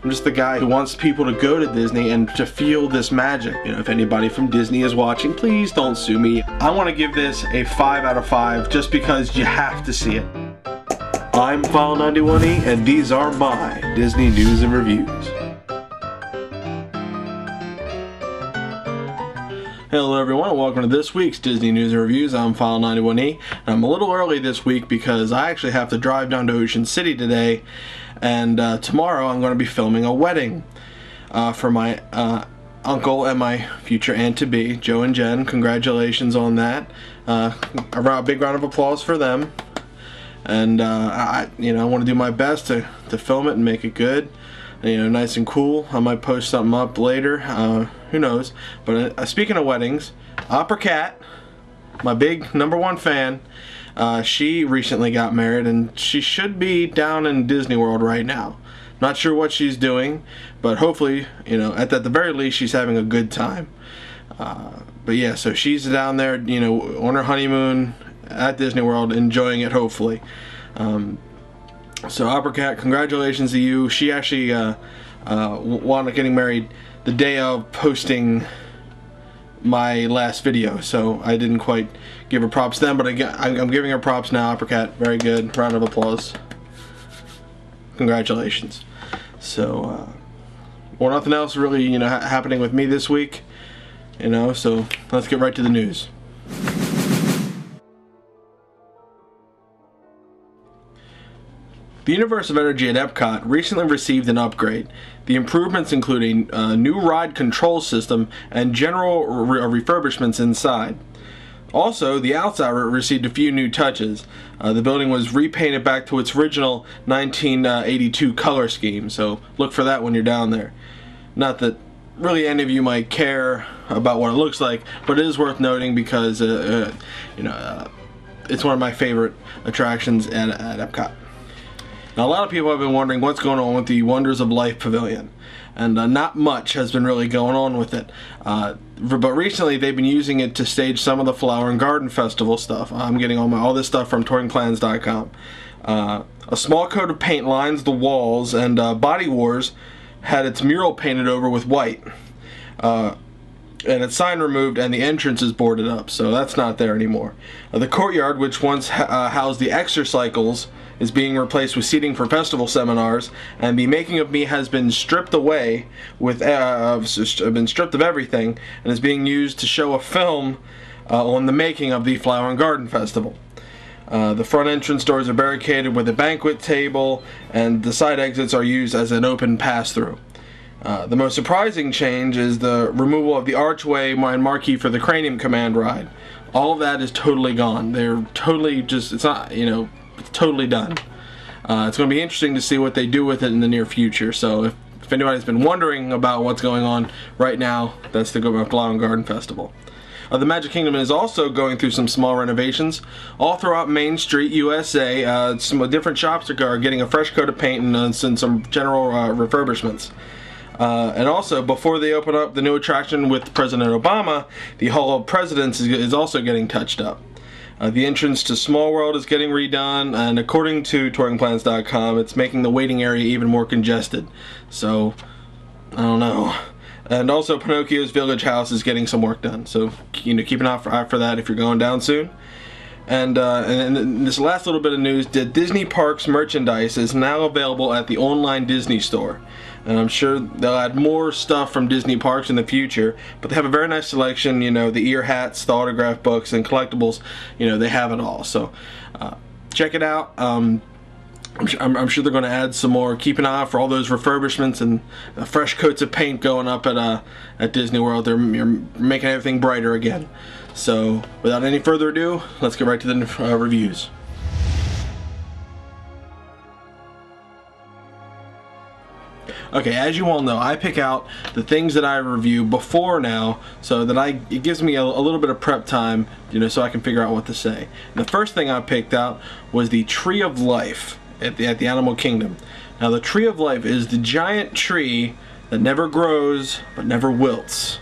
I'm just the guy who wants people to go to Disney and to feel this magic. You know, if anybody from Disney is watching, please don't sue me. I want to give this a 5 out of 5 just because you have to see it. I'm File91e and these are my Disney news and reviews. Hello everyone and welcome to this week's Disney News and Reviews. I'm File91e and I'm a little early this week because I actually have to drive down to Ocean City today, and tomorrow I'm going to be filming a wedding for my uncle and my future aunt-to-be, Joe and Jen. Congratulations on that. A big round of applause for them. And I want to do my best to film it and make it good, nice and cool. I might post something up later, who knows. But speaking of weddings, Opera Cat, my big #1 fan, she recently got married and she should be down in Disney World right now. Not sure what she's doing, but hopefully, at the very least, she's having a good time. But yeah, so she's down there, on her honeymoon at Disney World, enjoying it, hopefully. So Opera Cat, congratulations to you. She actually wound up getting married the day of posting my last video, so I didn't quite give her props then, but I'm giving her props now. Opera Cat, very good. Round of applause. Congratulations. So, well, nothing else really, happening with me this week, so let's get right to the news. The Universe of Energy at Epcot recently received an upgrade. The improvements include a new ride control system and general refurbishments inside. Also, the outside received a few new touches. The building was repainted back to its original 1982 color scheme, so look for that when you're down there. Not that really any of you might care about what it looks like, but it is worth noting because it's one of my favorite attractions at Epcot. Now, a lot of people have been wondering what's going on with the Wonders of Life Pavilion, and not much has been really going on with it. But recently they've been using it to stage some of the Flower and Garden Festival stuff. I'm getting all this stuff from touringplans.com. A small coat of paint lines the walls, and Body Wars had its mural painted over with white. And its sign removed, and the entrance is boarded up, so that's not there anymore. The courtyard, which once housed the Exercycles, is being replaced with seating for festival seminars, and the Making of Me has been stripped away been stripped of everything, and is being used to show a film on the making of the Flower and Garden Festival. The front entrance doors are barricaded with a banquet table, and the side exits are used as an open pass-through. The most surprising change is the removal of the archway and marquee for the Cranium Command ride. All of that is totally gone. They're totally it's not, it's totally done. It's going to be interesting to see what they do with it in the near future. So if anybody's been wondering about what's going on right now, that's the Flower and Garden Festival. The Magic Kingdom is also going through some small renovations all throughout Main Street, USA. Some different shops are getting a fresh coat of paint and some general refurbishments. And also, before they open up the new attraction with President Obama, the Hall of Presidents is also getting touched up. The entrance to Small World is getting redone, and according to touringplans.com, it's making the waiting area even more congested. So, I don't know. And also, Pinocchio's Village House is getting some work done. So, keep an eye for that if you're going down soon. And this last little bit of news, the Disney Parks merchandise is now available at the online Disney store. And I'm sure they'll add more stuff from Disney Parks in the future, but they have a very nice selection, the ear hats, the autograph books, and collectibles, they have it all. So check it out. I'm sure they're going to add some more. Keep an eye out for all those refurbishments and fresh coats of paint going up at Disney World. They're making everything brighter again. So without any further ado, let's get right to the reviews. Okay, as you all know, I pick out the things that I review before now, so that it gives me a little bit of prep time, so I can figure out what to say. And the first thing I picked out was the Tree of Life at the Animal Kingdom. Now, the Tree of Life is the giant tree that never grows but never wilts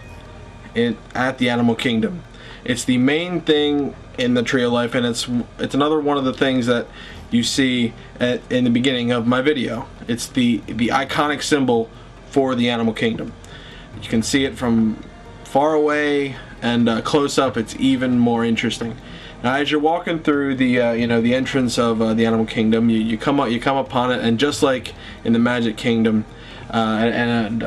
at the Animal Kingdom. It's the main thing in the Tree of Life, and it's another one of the things that you see in the beginning of my video. It's the iconic symbol for the animal kingdom. You can see it from far away, and close up it's even more interesting. Now, as you're walking through the the entrance of the animal kingdom, you come upon it, and just like in the Magic Kingdom and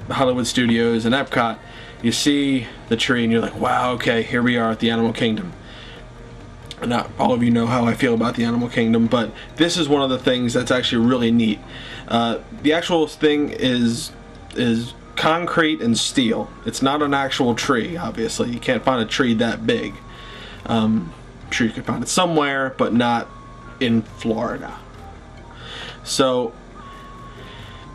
Hollywood Studios and Epcot, you see the tree and you're like, wow, okay, here we are at the animal kingdom. Not all of you know how I feel about the animal kingdom, but this is one of the things that's actually really neat. The actual thing is concrete and steel. It's not an actual tree, obviously. You can't find a tree that big. I'm sure you can find it somewhere, but not in Florida. So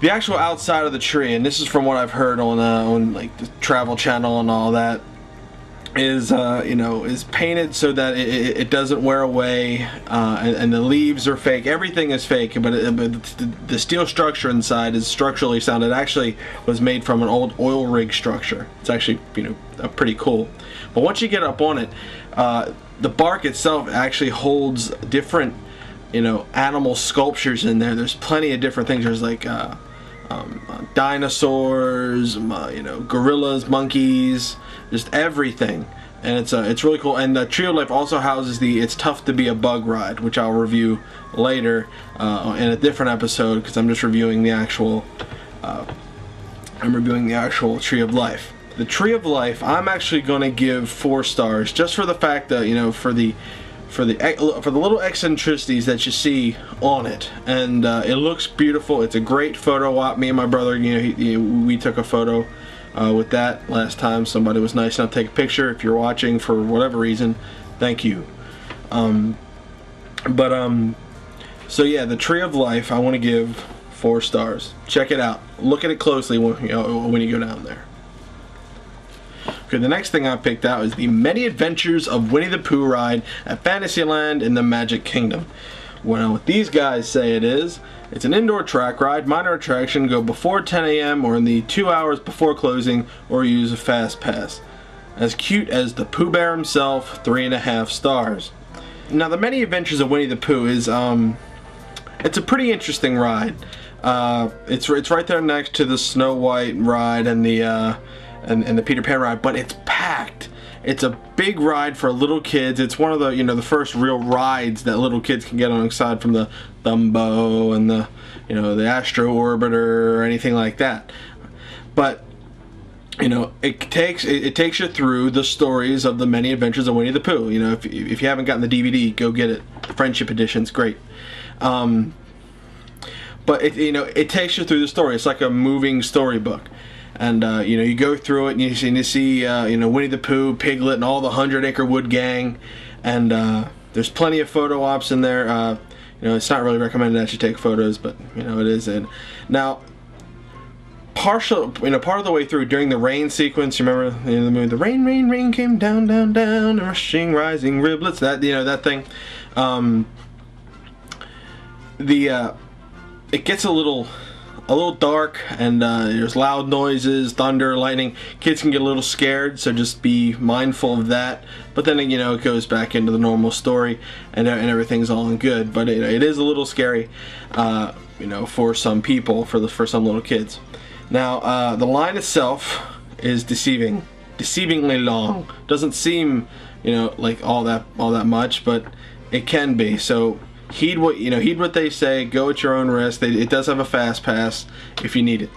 the actual outside of the tree, and this is from what I've heard on like the Travel Channel and all that, is is painted so that it doesn't wear away, and the leaves are fake. Everything is fake, but the steel structure inside is structurally sound. It actually was made from an old oil rig structure. It's actually pretty cool. But once you get up on it, the bark itself actually holds different animal sculptures in there. There's plenty of different things. There's like dinosaurs, gorillas, monkeys, just everything, and it's really cool. And the Tree of Life also houses the It's Tough to Be a Bug ride, which I'll review later in a different episode, because I'm just reviewing the actual Tree of Life. The Tree of Life, I'm actually going to give 4 stars, just for the fact that for the little eccentricities that you see on it, and it looks beautiful. It's a great photo op. Me and my brother, we took a photo with that last time. Somebody was nice enough to take a picture. If you're watching for whatever reason, thank you. So yeah, the Tree of Life, I want to give 4 stars. Check it out. Look at it closely when you go down there. Okay, the next thing I picked out is the Many Adventures of Winnie the Pooh ride at Fantasyland in the Magic Kingdom. Well, what these guys say it is, it's an indoor track ride, minor attraction, go before 10 a.m. or in the 2 hours before closing, or use a fast pass. As cute as the Pooh Bear himself, 3.5 stars. Now, the Many Adventures of Winnie the Pooh is it's a pretty interesting ride. It's right there next to the Snow White ride and the Peter Pan ride, but it's packed. It's a big ride for little kids. It's one of the the first real rides that little kids can get on, aside from the Dumbo and the the Astro Orbiter or anything like that. But it takes you through the stories of the Many Adventures of Winnie the Pooh. If you haven't gotten the DVD, go get it. The Friendship Edition's great. But it takes you through the story. It's like a moving storybook. And you go through it, and you see Winnie the Pooh, Piglet, and all the 100 Acre Wood Gang, and there's plenty of photo ops in there. It's not really recommended that you take photos, but it is. And now, part of the way through, during the rain sequence, you remember the movie, the rain, rain, rain came down, down, down, rushing, rising riblets. That that thing. It gets a little dark, and there's loud noises, thunder, lightning. Kids can get a little scared, so just be mindful of that. But then it goes back into the normal story, and everything's all good. But it is a little scary, for some people, for some little kids. Now, the line itself is deceivingly long. Doesn't seem like all that much, but it can be. So heed what they say. Go at your own risk. It does have a fast pass if you need it.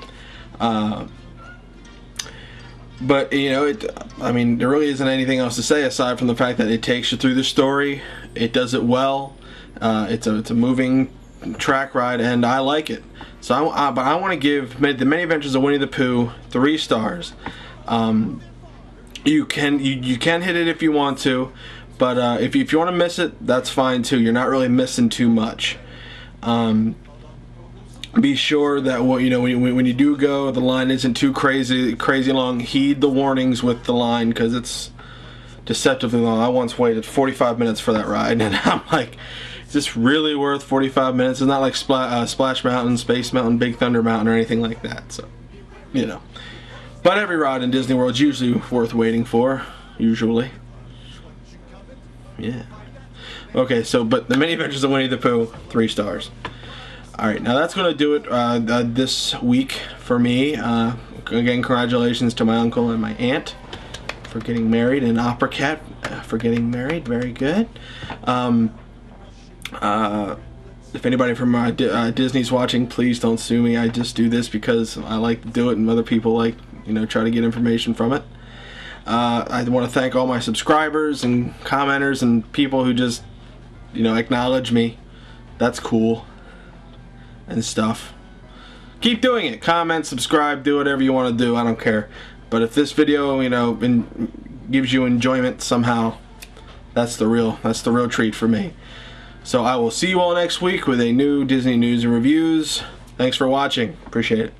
But I mean, there really isn't anything else to say aside from the fact that it takes you through the story. It does it well. It's a moving track ride, and I like it. So but I want to give the Many Adventures of Winnie the Pooh 3 stars. You can hit it if you want to. But if you want to miss it, that's fine too. You're not really missing too much. Be sure that when you do go, the line isn't too crazy long. Heed the warnings with the line, because it's deceptively long. I once waited 45 minutes for that ride, and I'm like, is this really worth 45 minutes? It's not like Splash Mountain, Space Mountain, Big Thunder Mountain, or anything like that. So, But every ride in Disney World is usually worth waiting for. Usually. Yeah. Okay, so, but The Many Adventures of Winnie the Pooh, 3 stars. Alright, now that's going to do it this week for me. Again, congratulations to my uncle and my aunt for getting married, and Opera Cat for getting married. Very good. If anybody from Disney's watching, please don't sue me. I just do this because I like to do it, and other people like, you know, try to get information from it. I want to thank all my subscribers and commenters and people who just, you know, acknowledge me. That's cool. And stuff. Keep doing it. Comment, subscribe, do whatever you want to do. I don't care. But if this video, you know, gives you enjoyment somehow, that's the real treat for me. So I will see you all next week with a new Disney news and reviews. Thanks for watching. Appreciate it.